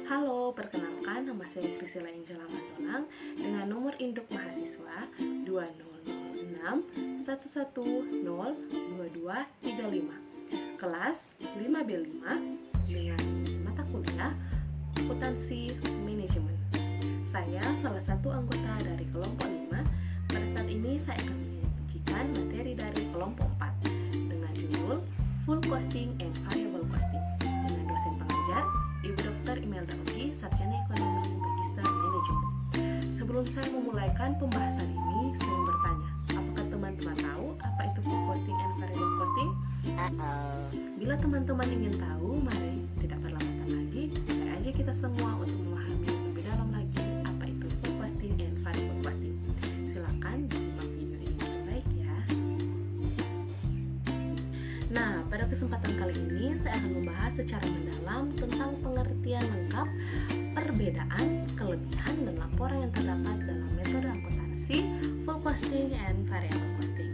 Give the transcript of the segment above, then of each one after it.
Halo, perkenalkan nama saya Priscilla Angela Mandolang dengan nomor induk mahasiswa 200611002235, kelas 5B5 dengan mata kuliah akuntansi manajemen. Saya salah satu anggota dari kelompok 5. Pada saat ini saya akan menyajikan materi dari kelompok 4 dengan judul Full Costing and Variable Costing dengan dosen pengajar Ibu Dr. Imelda Ogi, Sarjana Ekonomi Magister Manajemen. Sebelum saya memulaikan pembahasan ini, saya bertanya, apakah teman-teman tahu apa itu full costing and variable costing? Bila teman-teman ingin tahu, mari tidak berlama-lama lagi, mulai aja kita semua untuk memahami lebih dalam lagi apa itu full costing and variable costing. Silakan disimak video ini dengan baik ya. Nah, pada kesempatan kali ini saya akan membahas secara mendalam tentang pengertian lengkap, perbedaan, kelebihan, dan laporan yang terdapat dalam metode akuntansi full costing and variable costing.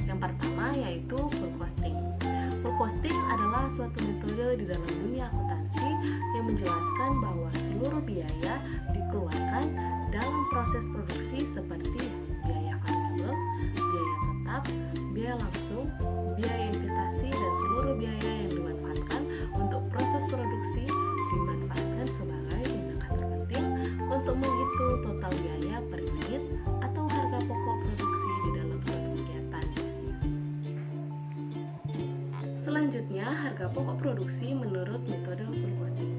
Yang pertama yaitu full costing. Full costing adalah suatu metode di dalam dunia akuntansi yang menjelaskan bahwa seluruh biaya dikeluarkan dalam proses produksi seperti biaya variabel, biaya tetap, biaya langsung, biaya investasi, dan seluruh biaya yang dimanfaatkan untuk proses produksi dimanfaatkan sebagai indikator penting untuk menghitung total biaya per unit atau harga pokok produksi di dalam suatu kegiatan bisnis. Selanjutnya, harga pokok produksi menurut metode full costing.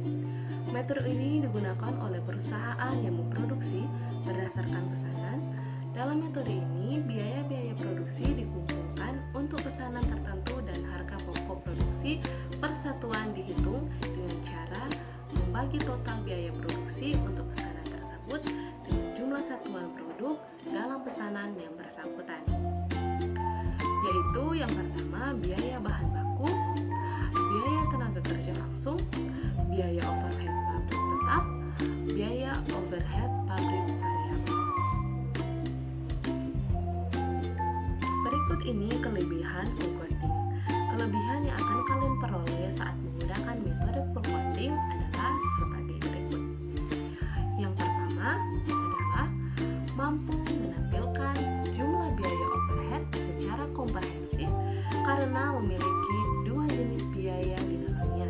Metode ini digunakan oleh perusahaan yang memproduksi berdasarkan pesanan. Dalam metode ini, biaya-biaya produksi dikumpulkan untuk pesanan tertentu dan harga pokok produksi per satuan dihitung dengan cara membagi total biaya produksi untuk pesanan tersebut dengan jumlah satuan produk dalam pesanan yang bersangkutan, yaitu yang pertama biaya bahan baku, biaya tenaga kerja langsung, biaya overhead pabrik tetap, biaya overhead pabrik variabel. Berikut ini kelebihan full costing. Kelebihan yang akan kalian peroleh saat menggunakan metode full costing adalah sebagai berikut. Yang pertama adalah mampu menampilkan jumlah biaya overhead secara komprehensif karena memiliki dua jenis biaya di dalamnya,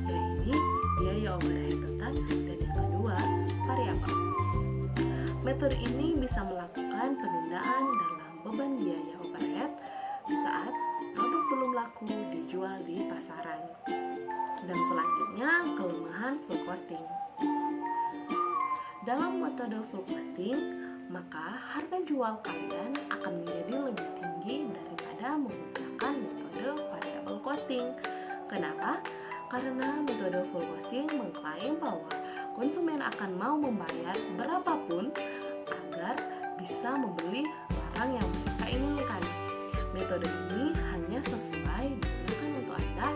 yaitu biaya overhead tetap dan yang kedua variabel. Metode ini bisa melakukan penundaan dalam beban biaya overhead saat produk belum laku dijual di pasaran. Dan selanjutnya, kelemahan full costing. Dalam metode full costing, maka harga jual kalian akan menjadi lebih tinggi daripada menggunakan metode variable costing. Kenapa? Karena metode full costing mengklaim bahwa konsumen akan mau membayar berapapun agar bisa membeli barang yang mereka inginkan. Metode ini hanya sesuai digunakan untuk Anda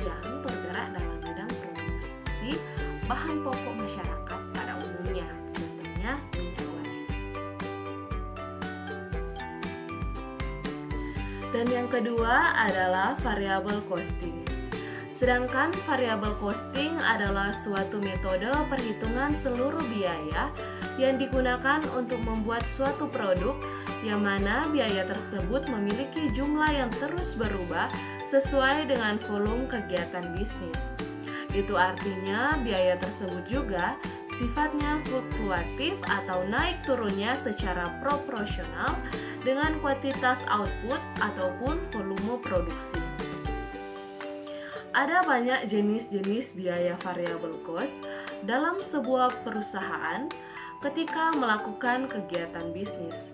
yang bergerak dalam bidang produksi bahan pokok masyarakat pada umumnya, contohnya minyak goreng. Dan yang kedua adalah variable costing. Sedangkan variable costing adalah suatu metode perhitungan seluruh biaya yang digunakan untuk membuat suatu produk yang mana biaya tersebut memiliki jumlah yang terus berubah sesuai dengan volume kegiatan bisnis. Itu artinya biaya tersebut juga sifatnya fluktuatif atau naik turunnya secara proporsional dengan kuantitas output ataupun volume produksi. Ada banyak jenis-jenis biaya variable cost dalam sebuah perusahaan ketika melakukan kegiatan bisnis.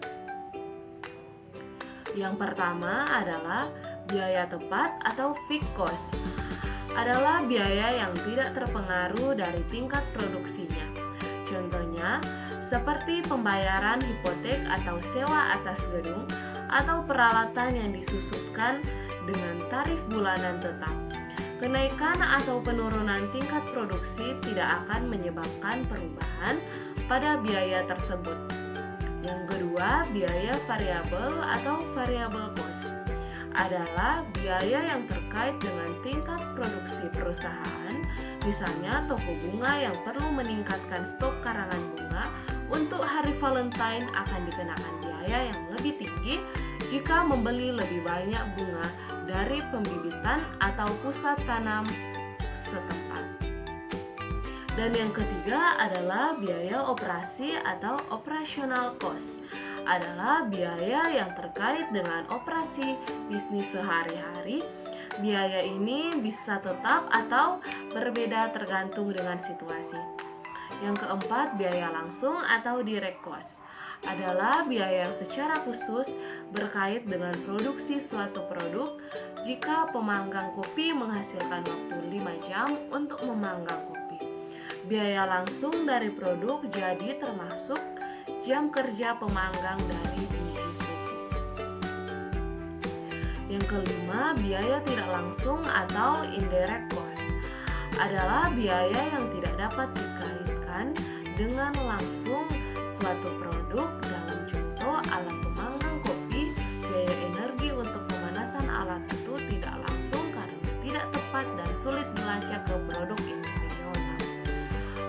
Yang pertama adalah biaya tepat atau fixed cost. Adalah biaya yang tidak terpengaruh dari tingkat produksinya. Contohnya, seperti pembayaran hipotek atau sewa atas gedung atau peralatan yang disusutkan dengan tarif bulanan tetap. Kenaikan atau penurunan tingkat produksi tidak akan menyebabkan perubahan pada biaya tersebut. Yang kedua, biaya variabel atau variable cost adalah biaya yang terkait dengan tingkat produksi perusahaan Misalnya, toko bunga yang perlu meningkatkan stok karangan bunga untuk hari Valentine akan dikenakan biaya yang lebih tinggi jika membeli lebih banyak bunga dari pembibitan atau pusat tanam setempat. Dan yang ketiga adalah biaya operasi atau operational cost. Adalah biaya yang terkait dengan operasi bisnis sehari-hari. Biaya ini bisa tetap atau berbeda tergantung dengan situasi. Yang keempat, biaya langsung atau direct cost adalah biaya yang secara khusus berkait dengan produksi suatu produk. Jika pemanggang kopi menghasilkan waktu 5 jam untuk memanggang kopi, biaya langsung dari produk jadi termasuk jam kerja pemanggang dari biji kopi. Yang kelima, biaya tidak langsung atau indirect cost adalah biaya yang tidak dapat dikaitkan dengan langsung suatu produk. Dalam contoh alat pemanggang kopi, biaya energi untuk pemanasan alat itu tidak langsung karena tidak tepat dan sulit dilacak ke produk individual.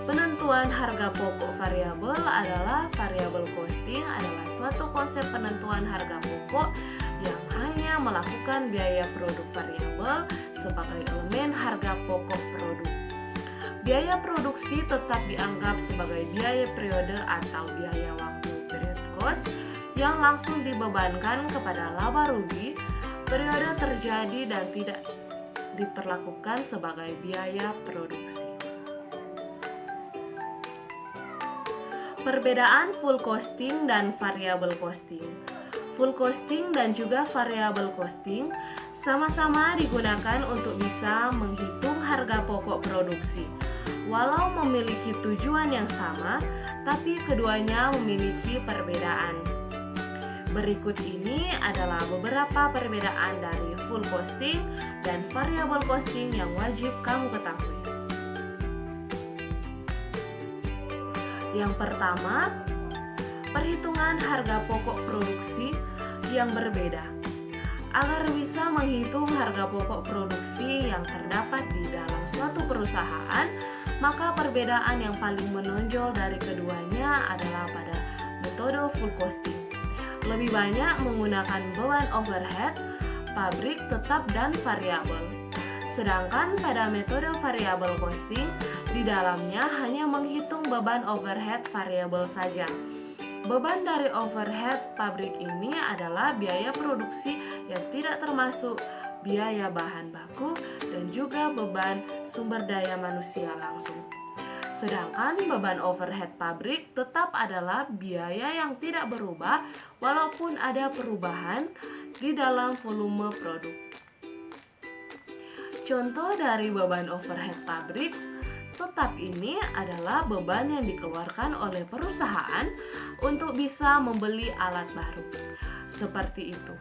Penentuan harga pokok variabel adalah variable costing adalah suatu konsep penentuan harga pokok yang hanya melakukan biaya produk variabel sebagai elemen harga pokok produk. Biaya produksi tetap dianggap sebagai biaya periode atau biaya waktu period cost yang langsung dibebankan kepada laba rugi periode terjadi dan tidak diperlakukan sebagai biaya produksi. Perbedaan full costing dan variable costing. Full costing dan juga variable costing sama-sama digunakan untuk bisa menghitung harga pokok produksi. Walau memiliki tujuan yang sama, tapi keduanya memiliki perbedaan. Berikut ini adalah beberapa perbedaan dari full costing dan variable costing yang wajib kamu ketahui. Yang pertama, perhitungan harga pokok produksi yang berbeda. Agar bisa menghitung harga pokok produksi yang terdapat di dalam suatu perusahaan, maka perbedaan yang paling menonjol dari keduanya adalah pada metode full costing. Lebih banyak menggunakan beban overhead, pabrik tetap dan variabel. Sedangkan pada metode variable costing, di dalamnya hanya menghitung beban overhead variabel saja. Beban dari overhead pabrik ini adalah biaya produksi yang tidak termasuk biaya bahan baku dan juga beban sumber daya manusia langsung. Sedangkan beban overhead pabrik tetap adalah biaya yang tidak berubah walaupun ada perubahan di dalam volume produk. Contoh dari beban overhead pabrik tetap ini adalah beban yang dikeluarkan oleh perusahaan untuk bisa membeli alat baru. Seperti itu.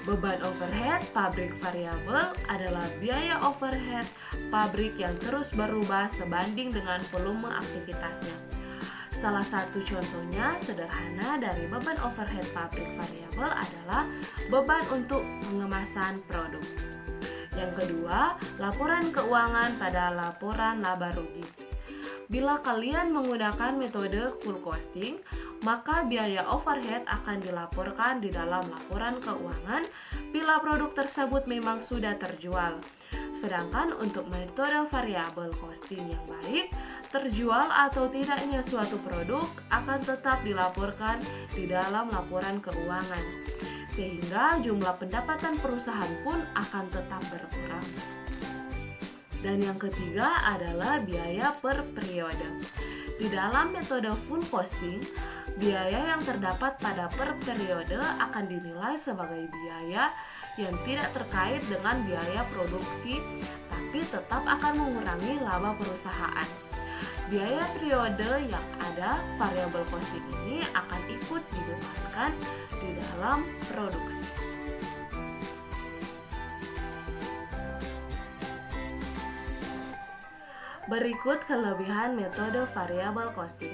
Beban overhead pabrik variabel adalah biaya overhead pabrik yang terus berubah sebanding dengan volume aktivitasnya. Salah satu contohnya sederhana dari beban overhead pabrik variabel adalah beban untuk pengemasan produk. Yang kedua, laporan keuangan pada laporan laba rugi. Bila kalian menggunakan metode full costing, maka biaya overhead akan dilaporkan di dalam laporan keuangan bila produk tersebut memang sudah terjual. Sedangkan untuk metode variable costing yang baik, terjual atau tidaknya suatu produk akan tetap dilaporkan di dalam laporan keuangan, sehingga jumlah pendapatan perusahaan pun akan tetap berkurang. Dan yang ketiga adalah biaya per periode. Di dalam metode full costing, biaya yang terdapat pada per periode akan dinilai sebagai biaya yang tidak terkait dengan biaya produksi, tapi tetap akan mengurangi laba perusahaan. Biaya periode yang ada variable costing ini akan ikut dibebankan di dalam produksi. Berikut kelebihan metode variable costing.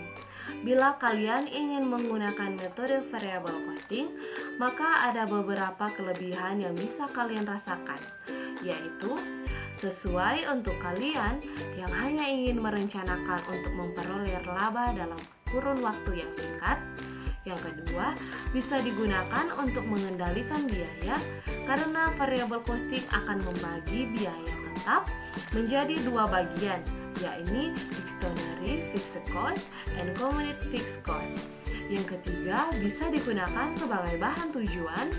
Bila kalian ingin menggunakan metode variable costing, maka ada beberapa kelebihan yang bisa kalian rasakan, yaitu sesuai untuk kalian yang hanya ingin merencanakan untuk memperoleh laba dalam kurun waktu yang singkat. Yang kedua, bisa digunakan untuk mengendalikan biaya karena variable costing akan membagi biaya tetap menjadi dua bagian, yakni extraordinary fixed cost and committed fixed cost. Yang ketiga, bisa digunakan sebagai bahan tujuan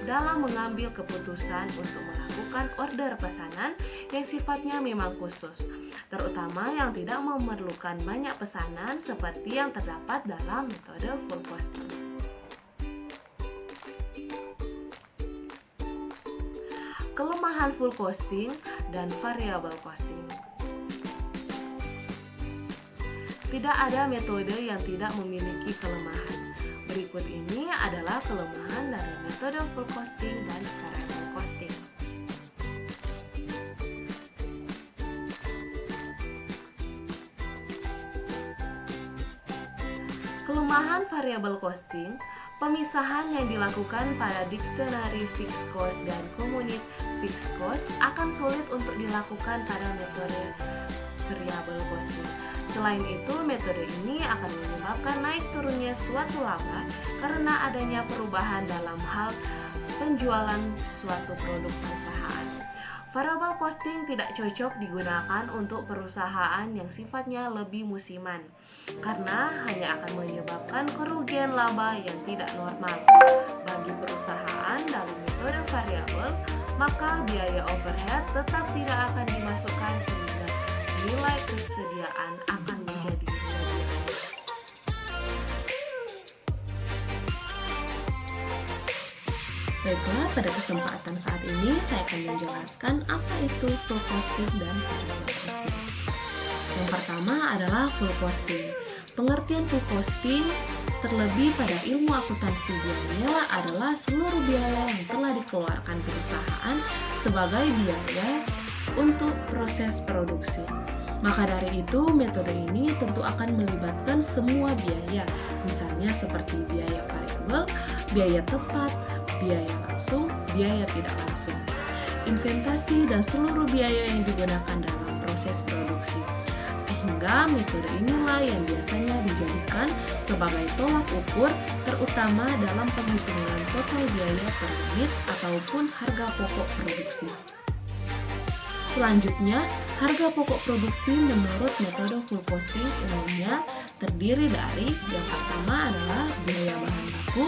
dalam mengambil keputusan untuk melakukan order pesanan yang sifatnya memang khusus, terutama yang tidak memerlukan banyak pesanan seperti yang terdapat dalam metode full costing. Kelemahan full costing dan variable costing. Tidak ada metode yang tidak memiliki kelemahan. Berikut ini adalah kelemahan dari metode full costing dan variable costing. Kelemahan variable costing, pemisahan yang dilakukan pada dictionary fixed cost dan community fixed cost akan sulit untuk dilakukan pada metode variable costing. Selain itu, metode ini akan menyebabkan naik turunnya suatu laba karena adanya perubahan dalam hal penjualan suatu produk perusahaan. Variable costing tidak cocok digunakan untuk perusahaan yang sifatnya lebih musiman, karena hanya akan menyebabkan kerugian laba yang tidak normal. Bagi perusahaan dalam metode variabel, maka biaya overhead tetap tidak akan dimasukkan sehingga nilai kesediaan akan menjadi lebih rendah. Baiklah, pada kesempatan saat ini saya akan menjelaskan apa itu full costing dan variable costing. Yang pertama adalah full costing. Pengertian full costing terlebih pada ilmu akuntansi biaya adalah seluruh biaya yang telah dikeluarkan perusahaan sebagai biaya untuk proses produksi. Maka dari itu, metode ini tentu akan melibatkan semua biaya, misalnya seperti biaya variabel, biaya tepat, biaya langsung, biaya tidak langsung, investasi, dan seluruh biaya yang digunakan dalam proses produksi. Sehingga metode inilah yang biasanya dijadikan sebagai tolak ukur terutama dalam penghitungan total biaya per unit ataupun harga pokok produksi. Selanjutnya, harga pokok produksi menurut metode full costing umumnya terdiri dari yang pertama adalah biaya bahan baku,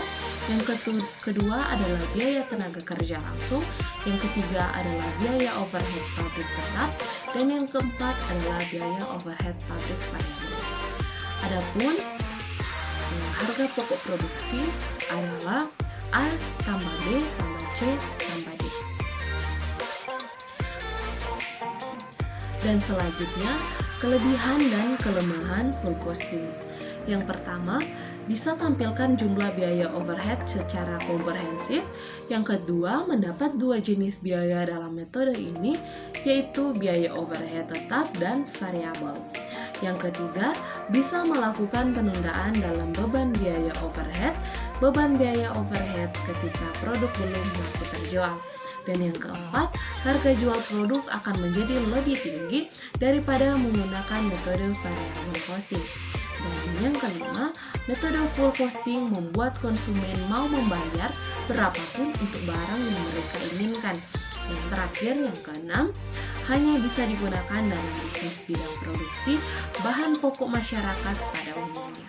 yang kedua adalah biaya tenaga kerja langsung, yang ketiga adalah biaya overhead pabrik tetap, dan yang keempat adalah biaya overhead pabrik variabel. Adapun harga pokok produksi adalah A tambah B tambah C tambah D. Dan selanjutnya, kelebihan dan kelemahan full costing. Yang pertama, bisa tampilkan jumlah biaya overhead secara komprehensif. Yang kedua, mendapat dua jenis biaya dalam metode ini, yaitu biaya overhead tetap dan variabel. Yang ketiga, bisa melakukan penundaan dalam beban biaya overhead ketika produk belum laku terjual. Dan yang keempat, harga jual produk akan menjadi lebih tinggi daripada menggunakan metode variable costing. Dan yang kelima, metode full costing membuat konsumen mau membayar berapapun untuk barang yang mereka inginkan. Yang terakhir, yang keenam, hanya bisa digunakan dalam bisnis bidang produksi bahan pokok masyarakat pada umumnya.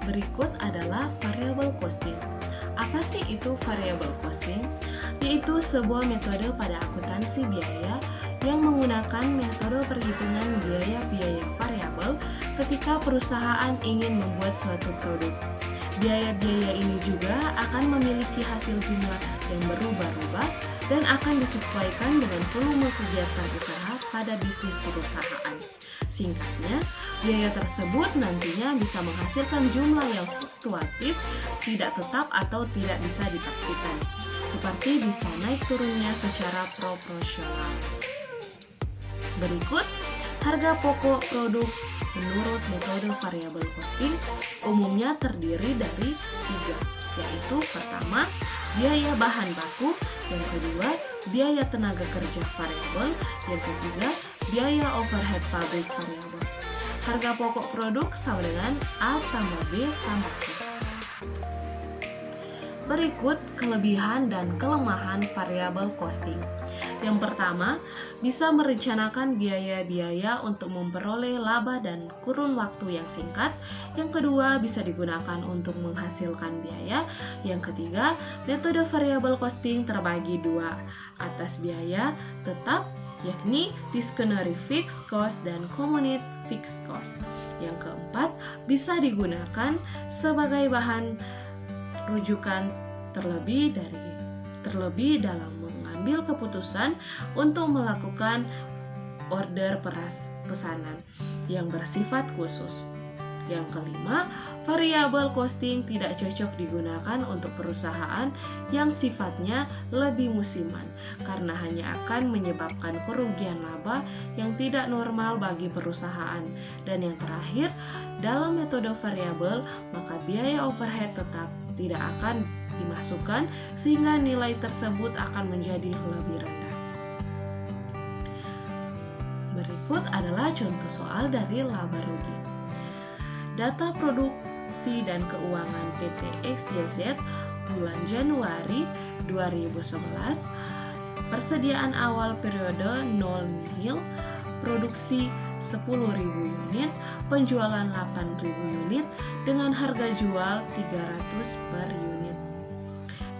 Berikut adalah variable costing. Apa sih itu variable costing? Yaitu sebuah metode pada akuntansi biaya yang menggunakan metode perhitungan biaya-biaya variabel ketika perusahaan ingin membuat suatu produk. Biaya-biaya ini juga akan memiliki hasil jumlah yang berubah-ubah dan akan disesuaikan dengan volume kegiatan usaha pada bisnis perusahaan. Singkatnya, biaya tersebut nantinya bisa menghasilkan jumlah yang fluktuatif, tidak tetap atau tidak bisa dipastikan, seperti bisa naik turunnya secara proporsional. Berikut, harga pokok produk menurut metode variable costing umumnya terdiri dari 3. yaitu pertama, biaya bahan baku, yang kedua, biaya tenaga kerja variabel, yang ketiga, biaya overhead pabrik variabel. Harga pokok produk sama dengan A tambah B tambah C. Berikut kelebihan dan kelemahan variabel costing. Yang pertama, bisa merencanakan biaya-biaya untuk memperoleh laba dan kurun waktu yang singkat. Yang kedua, bisa digunakan untuk menghasilkan biaya. Yang ketiga, metode variabel costing terbagi dua, atas biaya tetap, yakni discretionary fixed cost dan component fixed cost. Yang keempat, bisa digunakan sebagai bahan rujukan terlebih dalam mengambil keputusan untuk melakukan order pesanan yang bersifat khusus. Yang kelima, variabel costing tidak cocok digunakan untuk perusahaan yang sifatnya lebih musiman karena hanya akan menyebabkan kerugian laba yang tidak normal bagi perusahaan. Dan yang terakhir, dalam metode variabel, maka biaya overhead tetap tidak akan dimasukkan sehingga nilai tersebut akan menjadi lebih rendah. Berikut adalah contoh soal dari laba rugi. Data produksi dan keuangan PT XYZ bulan Januari 2011, persediaan awal periode 0 nihil, produksi 10.000 unit, penjualan 8.000 unit dengan harga jual 300 per unit.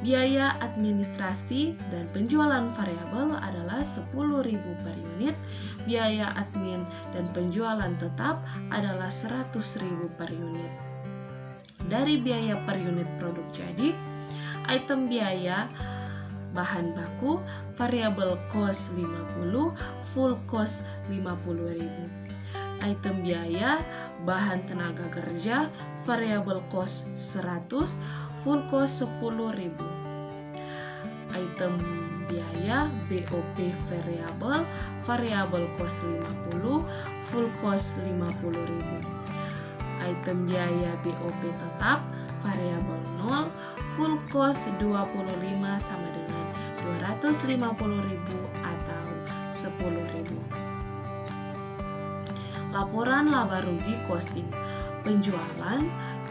Biaya administrasi dan penjualan variabel adalah 10.000 per unit. Biaya admin dan penjualan tetap adalah 100.000 per unit. Dari biaya per unit produk jadi, item biaya bahan baku, variable cost 50, full cost 50.000. Item biaya bahan tenaga kerja, variable cost 100, full cost 10.000. Item biaya BOP variable cost 50, full cost 50.000. Item biaya BOP tetap, variable 0, full cost 25 sama dengan 250.000 atau 10.000. Laporan laba rugi costing. Penjualan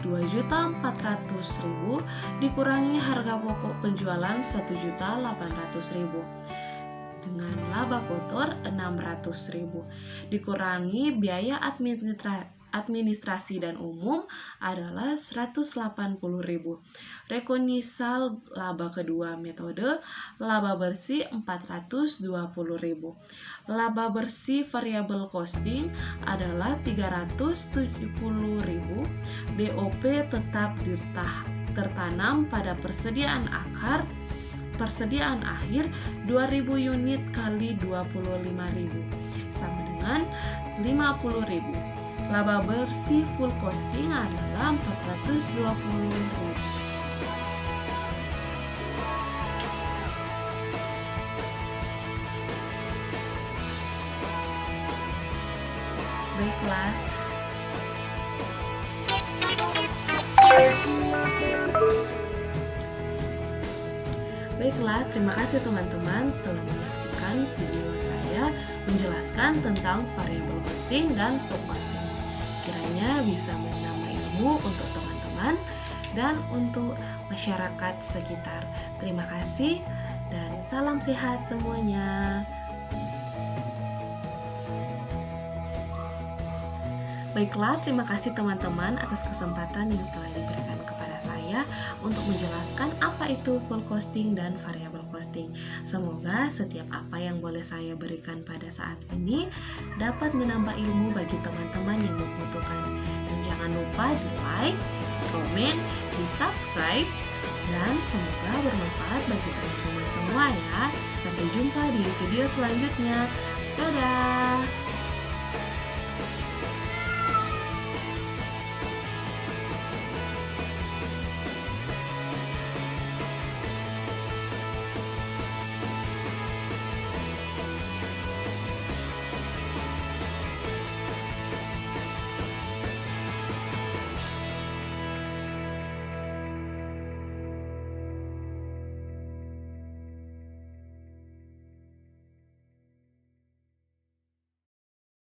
2.400.000 dikurangi harga pokok penjualan 1.800.000 dengan laba kotor 600.000 dikurangi biaya administrasi dan umum adalah 180.000. Rekonisal laba kedua metode, laba bersih 420.000. Laba bersih variable costing adalah 370.000. BOP tetap tertanam pada persediaan akhir 2.000 unit kali 25.000 sama dengan 50.000. Laba bersih full costing adalah 420.000. Baiklah, terima kasih teman-teman telah menyaksikan video saya menjelaskan tentang variabel costing dan full costing. Kiranya bisa menambah ilmu untuk teman-teman dan untuk masyarakat sekitar. Terima kasih dan salam sehat semuanya. Baiklah, terima kasih teman-teman atas kesempatan yang telah diberikan kepada saya untuk menjelaskan apa itu full costing dan variable costing. Semoga setiap apa yang boleh saya berikan pada saat ini dapat menambah ilmu bagi teman-teman yang membutuhkan. Dan jangan lupa di like, komen, di subscribe, dan semoga bermanfaat bagi teman-teman semua ya. Sampai jumpa di video selanjutnya. Dadah!